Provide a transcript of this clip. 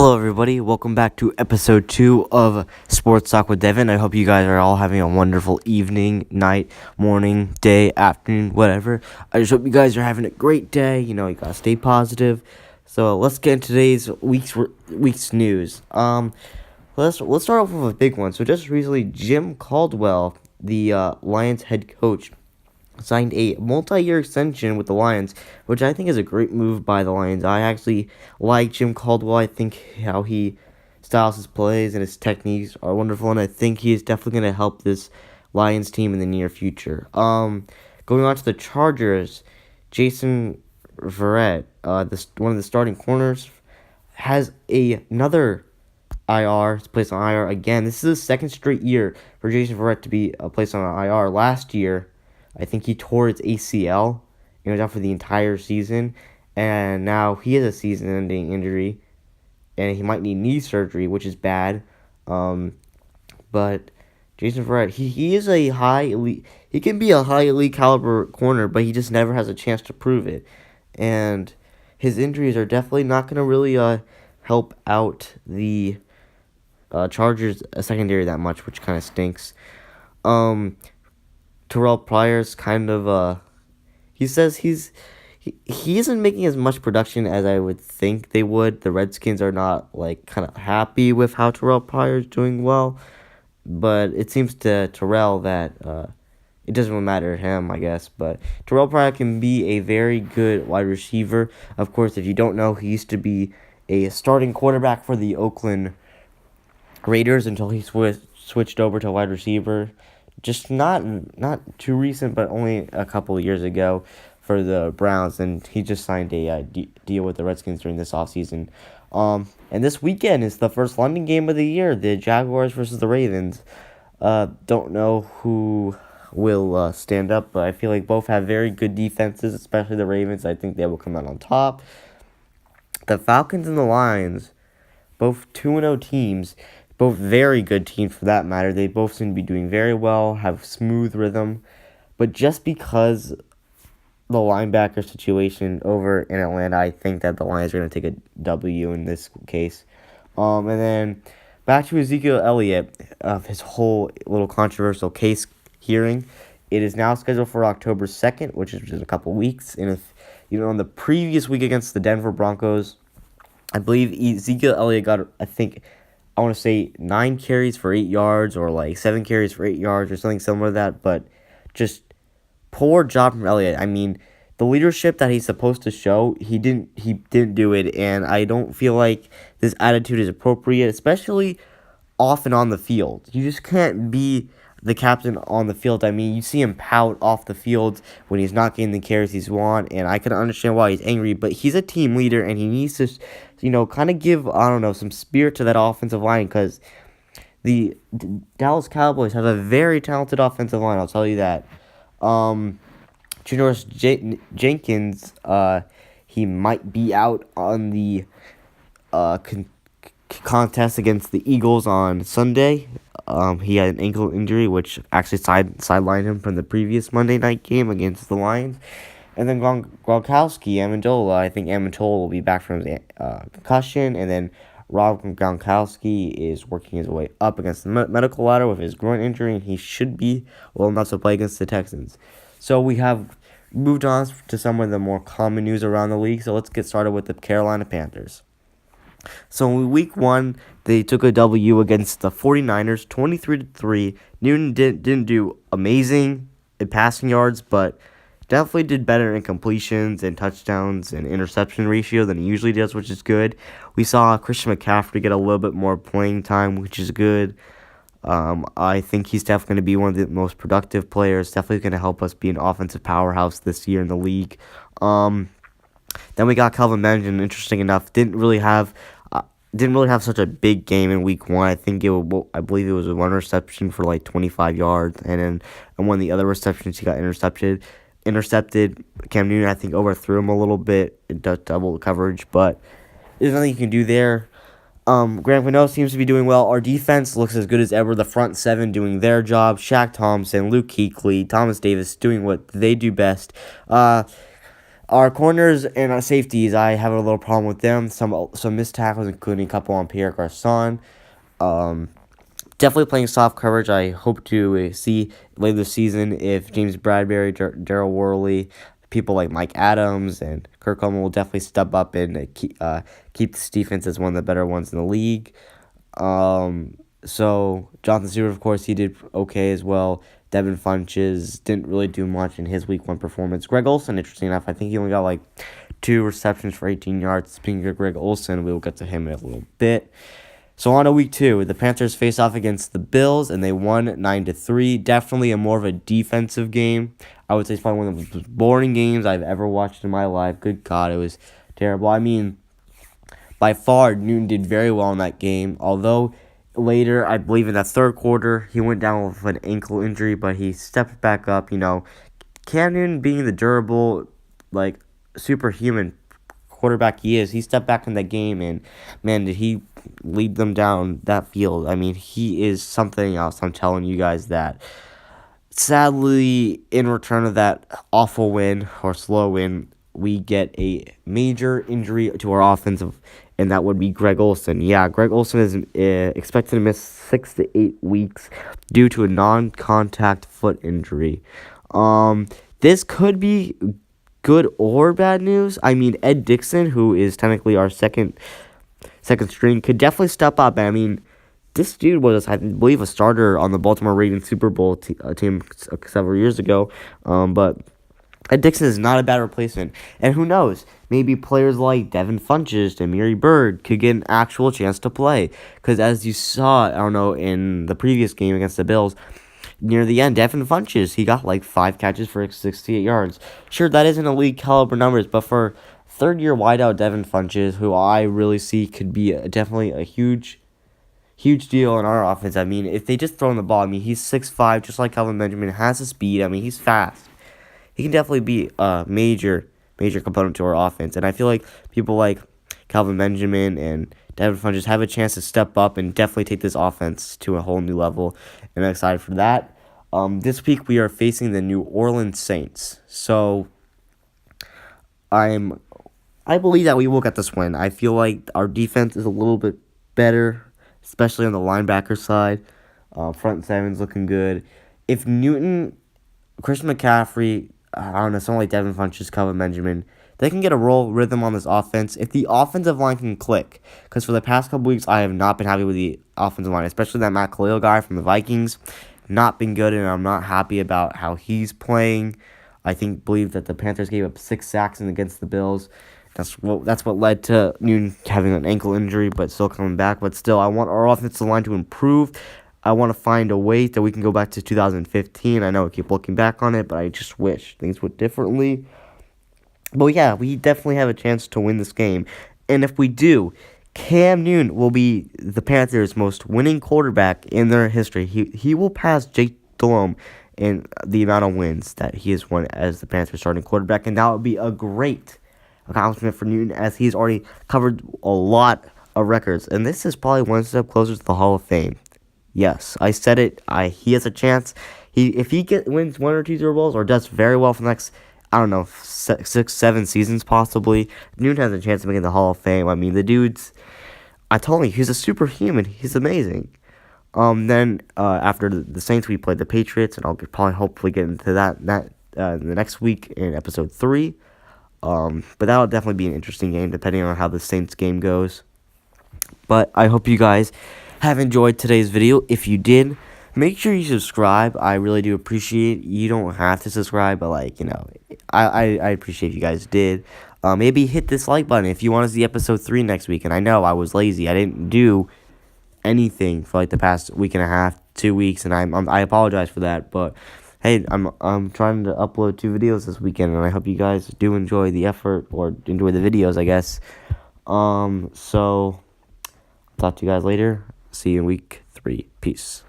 Hello, everybody. Welcome back to episode 2 of Sports Talk with Devin. I hope you guys are all having a wonderful evening, night, morning, day, afternoon, whatever. I just hope you guys are having a great day. You gotta stay positive. So let's get into today's week's news. Let's start off with a big one. So just recently, Jim Caldwell, the Lions head coach, signed a multi-year extension with the Lions, which I think is a great move by the Lions. I actually like Jim Caldwell. I think how he styles his plays and his techniques are wonderful, and I think he is definitely going to help this Lions team in the near future. Going on to the Chargers, Jason Verrett, one of the starting corners, has another IR. It's placed on IR again. This is the second straight year for Jason Verrett to be placed on IR. Last year, I think he tore his ACL and was out for the entire season. And now he has a season-ending injury, and he might need knee surgery, which is bad. But Jason Verrett, he is a high elite. He can be a high elite caliber corner, but he just never has a chance to prove it. And his injuries are definitely not going to really help out the Chargers secondary that much, which kind of stinks. Terrell Pryor's kind of he says he isn't making as much production as I would think they would. The Redskins are not kind of happy with how Terrell Pryor's doing well, but it seems to Terrell that it doesn't really matter to him, I guess. But Terrell Pryor can be a very good wide receiver. Of course, if you don't know, he used to be a starting quarterback for the Oakland Raiders until he switched over to wide receiver. Just not too recent, but only a couple of years ago for the Browns, and he just signed a deal with the Redskins during this offseason. And this weekend is the first London game of the year, the Jaguars versus the Ravens. Don't know who will stand up, but I feel like both have very good defenses, especially the Ravens. I think they will come out on top. The Falcons and the Lions, both 2-0 teams. Both very good teams for that matter. They both seem to be doing very well, have smooth rhythm. But just because the linebacker situation over in Atlanta, I think that the Lions are going to take a W in this case. And then back to Ezekiel Elliott, his whole little controversial case hearing. It is now scheduled for October 2nd, which is in a couple weeks. And if on the previous week against the Denver Broncos, I believe Ezekiel Elliott got, I want to say 9 carries for 8 yards or 7 carries for 8 yards or something similar to that, but just poor job from Elliott. I mean, the leadership that he's supposed to show, he didn't do it, and I don't feel like this attitude is appropriate, especially off and on the field. You just can't be the captain on the field. I mean, you see him pout off the field when he's not getting the carries he's want, and I can understand why he's angry, but he's a team leader, and he needs to, kind of give, some spirit to that offensive line, because the Dallas Cowboys have a very talented offensive line, I'll tell you that. Janoris Jenkins, he might be out on the contest against the Eagles on Sunday. He had an ankle injury, which actually sidelined him from the previous Monday night game against the Lions. And then Amendola, I think Amendola will be back from his concussion. And then Rob Gronkowski is working his way up against the medical ladder with his groin injury, and he should be well enough to play against the Texans. So we have moved on to some of the more common news around the league. So let's get started with the Carolina Panthers. So in week 1, they took a W against the 49ers, 23-3. Newton didn't do amazing in passing yards, but definitely did better in completions and touchdowns and interception ratio than he usually does, which is good. We saw Christian McCaffrey get a little bit more playing time, which is good. I think he's definitely going to be one of the most productive players, definitely going to help us be an offensive powerhouse this year in the league. Then we got Kelvin Benjamin. Interesting enough, didn't really have such a big game in week 1. I believe it was a 1 reception for 25 yards, and one of the other receptions he got intercepted. Cam Newton, I think, overthrew him a little bit. It does double coverage, but there's nothing you can do there. Graham Gano seems to be doing well. Our defense looks as good as ever. The front 7 doing their job. Shaq Thompson, Luke Kuechly, Thomas Davis doing what they do best. Our corners and our safeties, I have a little problem with them. Some missed tackles, including a couple on Pierre Garçon. Um, Definitely playing soft coverage. I hope to see later this season if James Bradbury, Daryl Worley, people like Mike Adams and Kirk Coleman will definitely step up and keep this defense as one of the better ones in the league. So Jonathan Stewart, of course, he did okay as well. Devin Funches didn't really do much in his week 1 performance. Greg Olsen, interesting enough, I think he only got like 2 receptions for 18 yards. Speaking of Greg Olsen, we will get to him in a little bit. So on to week 2, the Panthers face off against the Bills, and they won 9-3. Definitely a more of a defensive game. I would say it's probably one of the most boring games I've ever watched in my life. Good God, it was terrible. I mean, by far, Newton did very well in that game. Although later, I believe in that third quarter, he went down with an ankle injury, but he stepped back up. Cam Newton being the durable, like superhuman quarterback he is, he stepped back in that game, and man, did he lead them down that field. I mean, he is something else. I'm telling you guys that. Sadly, in return of that awful win or slow win, we get a major injury to our offensive, and that would be Greg Olsen. Yeah, Greg Olsen is expected to miss 6 to 8 weeks due to a non-contact foot injury. This could be good or bad news. I mean, Ed Dixon, who is technically our second string, could definitely step up. I mean, this dude was, I believe, a starter on the Baltimore Ravens Super Bowl team several years ago. But Ed Dixon is not a bad replacement. And who knows, maybe players like Devin Funches and Mary Bird could get an actual chance to play. Because as you saw, I don't know, in the previous game against the Bills, near the end, Devin Funches, he got like 5 catches for 68 yards. Sure, that isn't elite caliber numbers, but for third-year wideout Devin Funches, who I really see could be definitely a huge deal in our offense. I mean, if they just throw him the ball, I mean, he's 6'5", just like Calvin Benjamin, has the speed. I mean, he's fast. He can definitely be a major component to our offense. And I feel like people like Calvin Benjamin and Devin Funches have a chance to step up and definitely take this offense to a whole new level. And I'm excited for that. This week we are facing the New Orleans Saints. So I believe that we will get this win. I feel like our defense is a little bit better, especially on the linebacker side. Front seven's looking good. If Newton, Christian McCaffrey, I don't know, someone like Devin Funches, Calvin Benjamin, they can get a rhythm on this offense. If the offensive line can click, because for the past couple weeks, I have not been happy with the offensive line, especially that Matt Khalil guy from the Vikings. Not been good, and I'm not happy about how he's playing. Believe that the Panthers gave up 6 sacks against the Bills. That's what led to Newton having an ankle injury, but still coming back. But still, I want our offensive line to improve. I want to find a way that we can go back to 2015. I know I keep looking back on it, but I just wish things went differently. But yeah, we definitely have a chance to win this game. And if we do, Cam Newton will be the Panthers' most winning quarterback in their history. He will pass Jake Delhomme in the amount of wins that he has won as the Panthers' starting quarterback. And that would be a great accomplishment for Newton, as he's already covered a lot of records. And this is probably one step closer to the Hall of Fame. Yes, I said it. He has a chance. If he wins 1 or 2 Super Bowls or does very well for the next, I don't know, 6, 7 seasons possibly, Newton has a chance of making the Hall of Fame. I mean, the dude's, I told you, he's a superhuman. He's amazing. Then after the Saints, we played the Patriots, and I'll probably hopefully get into that the next week in episode 3. But that'll definitely be an interesting game depending on how the Saints game goes. But I hope you guys have enjoyed today's video. If you did, make sure you subscribe. I really do appreciate it. You don't have to subscribe, but I appreciate if you guys did. Maybe hit this like button if you want to see episode 3 next week. And I know I was lazy. I didn't do anything for the past week and a half, 2 weeks, and I apologize for that. But hey, I'm trying to upload 2 videos this weekend, and I hope you guys do enjoy the effort or enjoy the videos, I guess. So talk to you guys later. See you in week 3. Peace.